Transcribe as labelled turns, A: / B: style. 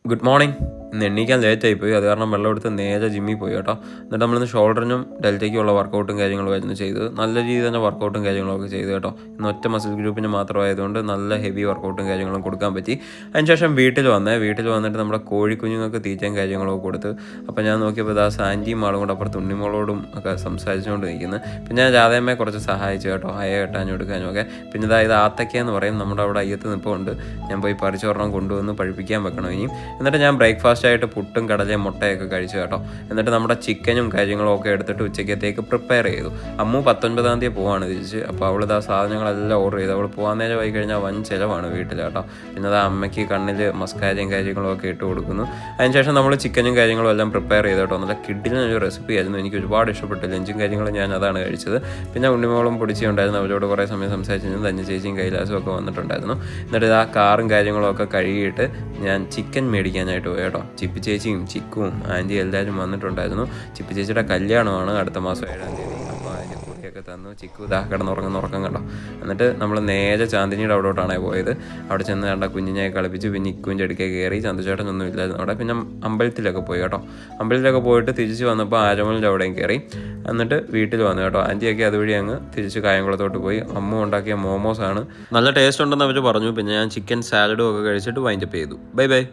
A: Good morning. ഇന്ന് എണ്ണീക്കാൻ ലേറ്റായിപ്പോയി, അത് കാരണം വെള്ളം എടുത്ത് നേരെ ജിമ്മിൽ പോയി കേട്ടോ. എന്നിട്ട് നമ്മളിന്ന് ഷോൾഡറിനും ഡെൽറ്റയ്ക്കുള്ള വർക്കൗട്ടും കാര്യങ്ങളും ആയിരുന്നു ചെയ്തത്. നല്ല രീതിയിൽ തന്നെ വർക്കൗട്ടും കാര്യങ്ങളൊക്കെ ചെയ്തു കേട്ടോ. ഇന്ന് ഒറ്റ മസിൽ ഗ്രൂപ്പിന് മാത്രമായതുകൊണ്ട് നല്ല ഹെവി വർക്കൗട്ടും കാര്യങ്ങളും കൊടുക്കാൻ പറ്റി. അതിനുശേഷം വീട്ടിൽ വന്നിട്ട് നമ്മുടെ കോഴിക്കുഞ്ഞുങ്ങൾക്ക് തീറ്റയും കാര്യങ്ങളൊക്കെ കൊടുത്ത്. അപ്പോൾ ഞാൻ നോക്കിയപ്പോൾ ഇതാ സാൻറ്റിയും ആളും കൂടെ അപ്പുറത്ത് ഉണ്ണിമോളോടും ഒക്കെ സംസാരിച്ചുകൊണ്ട് നിൽക്കുന്നത്. പിന്നെ ഞാൻ രാധയമ്മയെ കുറച്ച് സഹായിച്ചു കേട്ടോ, അയ കെട്ടാനും എടുക്കാനും ഒക്കെ. പിന്നെ ഇത് ആത്തക്കയെന്ന് പറയും, നമ്മുടെ അവിടെ അയ്യത്ത് നിൽപ്പുണ്ട്. ഞാൻ പോയി പറിച്ചോർണം കൊണ്ടുവന്ന് പഴിപ്പിക്കാൻ വെക്കണം ഇനിയും. എന്നിട്ട് ഞാൻ ബ്രേക്ക്ഫാസ്റ്റ് ആയിട്ട് പുട്ടും കടലയും മുട്ടയൊക്കെ കഴിച്ചു കേട്ടോ. എന്നിട്ട് നമ്മുടെ ചിക്കനും കാര്യങ്ങളും ഒക്കെ എടുത്തിട്ട് ഉച്ചക്കത്തേക്ക് പ്രിപ്പയർ ചെയ്തു. അമ്മു 19-ാം തീയതി പോവാണ് തിരിച്ച്. അപ്പോൾ അവളിതാ സാധനങ്ങളെല്ലാം ഓർഡർ ചെയ്തു. അവൾ പോകാൻ നേരം ആയി കഴിഞ്ഞാൽ വൻ ചിലവാണ് വീട്ടിൽ കേട്ടോ. പിന്നെ അതാ അമ്മയ്ക്ക് കണ്ണിൽ മസ്കാരയും കാര്യങ്ങളും ഒക്കെ ഇട്ട് കൊടുക്കുന്നു. അതിനുശേഷം നമ്മൾ ചിക്കനും കാര്യങ്ങളും എല്ലാം പ്രിപ്പയർ ചെയ്തു കേട്ടോ. നല്ല കിഡിലൊരു റെസിപ്പി ആയിരുന്നു, എനിക്ക് ഒരുപാട് ഇഷ്ടപ്പെട്ടു. ലഞ്ചും കാര്യങ്ങളും ഞാൻ അതാണ് കഴിച്ചത്. പിന്നെ ഉണ്ണിമോളും പൊടിച്ചുണ്ടായിരുന്നു, അവരോട് കുറേ സമയം സംസാരിച്ചു. തന്നെ ചേച്ചിയും കൈലാസും ഒക്കെ വന്നിട്ടുണ്ടായിരുന്നു. എന്നിട്ട് ആ കാറും കാര്യങ്ങളും ഒക്കെ കഴുകിയിട്ട് ഞാൻ ചിക്കൻ മേടിക്കാനായിട്ട് പോയി കേട്ടോ. ചിപ്പി ചേച്ചിയും ചിക്കുവും ആൻറ്റിയും എല്ലാവരും വന്നിട്ടുണ്ടായിരുന്നു. ചിപ്പി ചേച്ചിയുടെ കല്യാണമാണ് അടുത്ത മാസം 7-ാം തീയതി. അപ്പോൾ അതിന് കൂടിയൊക്കെ തന്നു. ചിക്കു ഇതാ ഉറക്കം കണ്ടോ. എന്നിട്ട് നമ്മൾ നേരെ ചാന്ദിനിയുടെ അവിടോട്ടാണ് പോയത്. അവിടെ ചെന്ന് കണ്ട കുഞ്ഞിനെ കളിപ്പിച്ച്. പിന്നെ ഇക്കുവിൻ്റെ അടുക്കെ കയറി. ചന്ദ്രചേട്ടനൊന്നും ഇല്ലായിരുന്നു അവിടെ. പിന്നെ അമ്പലത്തിലൊക്കെ പോയി കേട്ടോ. അമ്പലത്തിലൊക്കെ പോയിട്ട് തിരിച്ച് വന്നപ്പോൾ ആരമലിൻ്റെ അവിടെയും കയറി. എന്നിട്ട് വീട്ടിൽ വന്നു കേട്ടോ. ആൻറ്റിയൊക്കെ അതുവഴി അങ്ങ് തിരിച്ച് കായംകുളത്തോട്ട് പോയി. അമ്മ ഉണ്ടാക്കിയ മോമോസാണ്, നല്ല ടേസ്റ്റ് ഉണ്ടെന്ന് അവർ പറഞ്ഞു. പിന്നെ ഞാൻ ചിക്കൻ സാലഡും ഒക്കെ കഴിച്ചിട്ട് വൈൻഡപ്പ് ചെയ്തു. Bye bye.